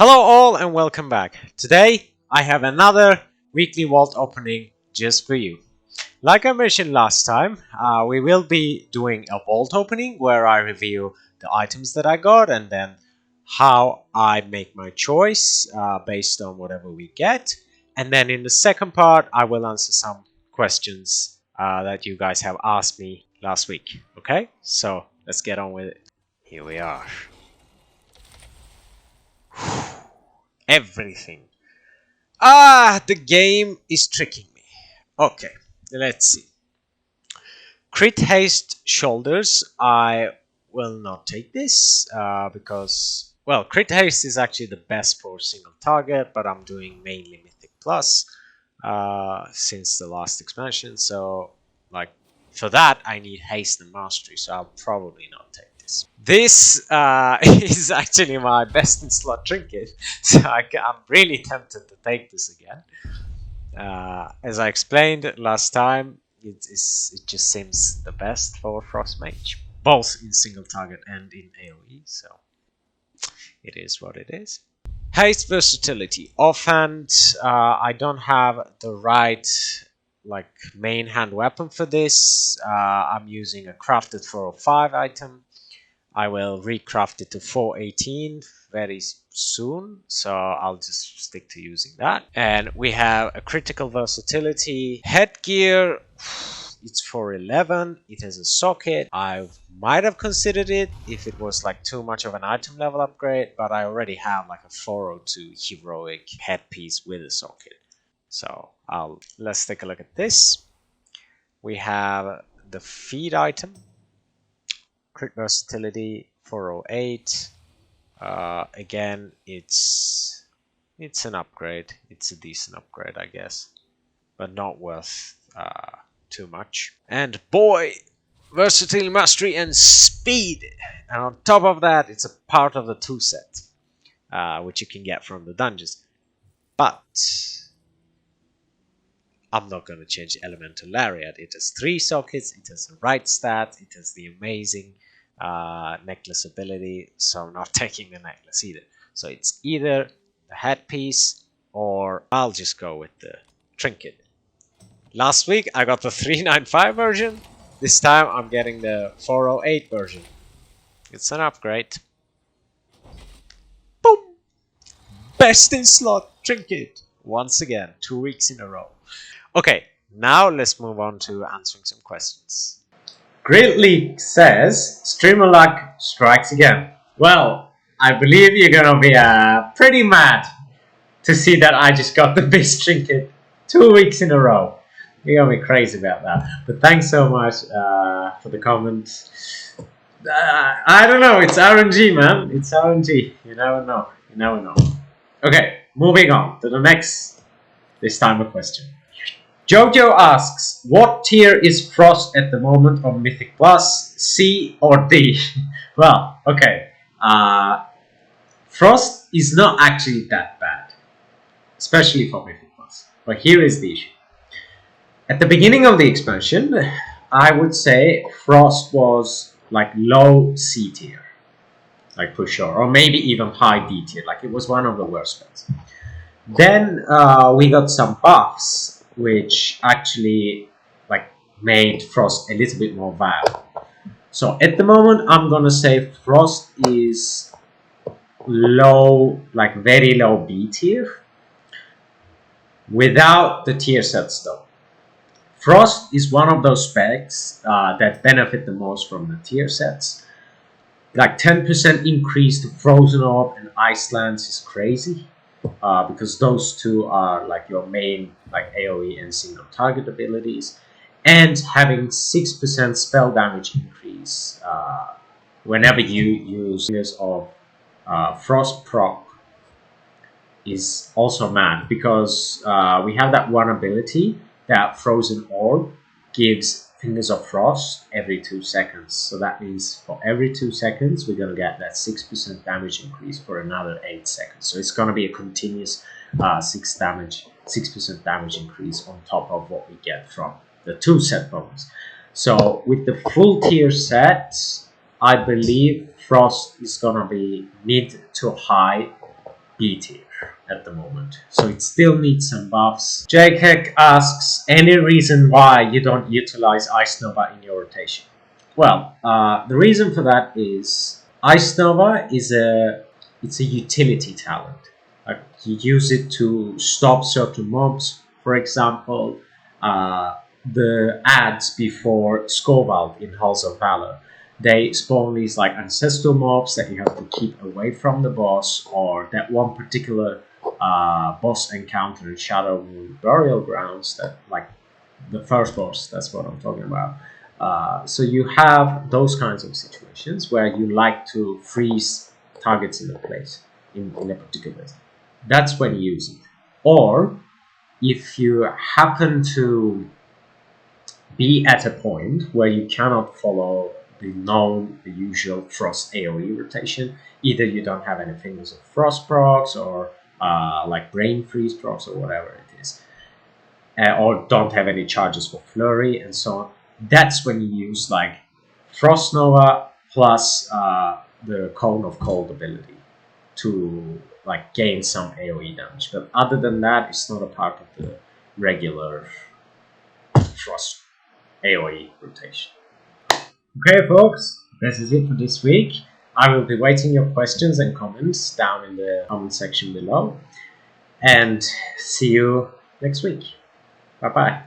Hello all and welcome back. Today I have another weekly vault opening just for you. Like I mentioned last time, we will be doing a vault opening where I review the items that I got and then how I make my choice based on whatever we get. And then in the second part I will answer some questions that you guys have asked me last week. Okay, so let's get on with it. Here we are. Everything. The game is tricking me. Okay, let's see. Crit haste shoulders. I will not take this because, well, crit haste is actually the best for single target, but I'm doing mainly Mythic Plus since the last expansion. So, like, for that I need haste and mastery, so I'll probably not take this. This is actually my best in slot trinket, so I'm really tempted to take this again. As I explained last time, it just seems the best for Frost Mage, both in single target and in AoE, so it is what it is. Haste versatility. Offhand, I don't have the right main hand weapon for this. I'm using a crafted 405 item. I will recraft it to 418 very soon, so I'll just stick to using that. And we have a critical versatility headgear. It's 411. It has a socket. I might have considered it if it was like too much of an item level upgrade, but I already have like a 402 heroic headpiece with a socket. So let's take a look at this. We have the feed item, crit versatility 408. Again, it's an upgrade. It's a decent upgrade, I guess, but not worth too much. And boy, versatility, mastery, and speed. And on top of that, it's a part of the 2 set, which you can get from the dungeons. But I'm not going to change the Elemental Lariat. It has 3 sockets, it has the right stat, it has the amazing necklace ability, so I'm not taking the necklace either. So it's either the headpiece or I'll just go with the trinket. Last week I got the 395 version. This time I'm getting the 408 version. It's an upgrade. Boom! Best in slot trinket. Once again, 2 weeks in a row. Okay, now let's move on to answering some questions. Great League says, streamer luck strikes again. Well, I believe you're gonna be pretty mad to see that I just got the best trinket 2 weeks in a row. You're gonna be crazy about that. But thanks so much for the comment. I don't know, it's RNG, man. It's RNG. You never know. You never know. Okay, moving on to the next, this time a question. Jojo asks, what tier is Frost at the moment on Mythic Plus, C or D? Well, okay. Frost is not actually that bad, especially for Mythic Plus. But here is the issue. At the beginning of the expansion, I would say Frost was like low C tier, like for sure, or maybe even high D tier, like it was one of the worst spells. Then we got some buffs, which actually made Frost a little bit more viable. So at the moment, I'm gonna say Frost is low, like very low B tier, without the tier sets though. Frost is one of those specs that benefit the most from the tier sets. Like 10% increase to Frozen Orb and Ice Lance is crazy. Because those two are like your main AoE and single target abilities, and having 6% spell damage increase whenever you use Fingers of Frost proc is also mad, because we have that one ability that Frozen Orb gives Fingers of Frost every 2 seconds. So that means for every 2 seconds, we're going to get that 6% damage increase for another 8 seconds. So it's going to be a continuous 6% damage increase on top of what we get from the 2 set bonus. So with the full tier set, I believe Frost is going to be mid to high B tier at the moment, so it still needs some buffs. JKEK asks, any reason why you don't utilize Ice Nova in your rotation? Well, the reason for that is Ice Nova is it's a utility talent. Like, you use it to stop certain mobs. For example, the ads before Skovald in Halls of Valor, they spawn these like ancestral mobs that you have to keep away from the boss, or that one particular boss encounter in Shadow Moon Burial Grounds, that like the first boss, that's what I'm talking about. So you have those kinds of situations where you like to freeze targets in a place, in a particular place. That's when you use it. Or if you happen to be at a point where you cannot follow the usual Frost AoE rotation, either you don't have any Fingers of Frost procs, or like Brain Freeze procs, or whatever it is, or don't have any charges for Flurry and so on, that's when you use like Frost Nova plus the Cone of Cold ability to like gain some AoE damage. But other than that, it's not a part of the regular Frost AoE rotation. Okay, folks, this is it for this week. I will be waiting your questions and comments down in the comment section below. And see you next week. Bye bye.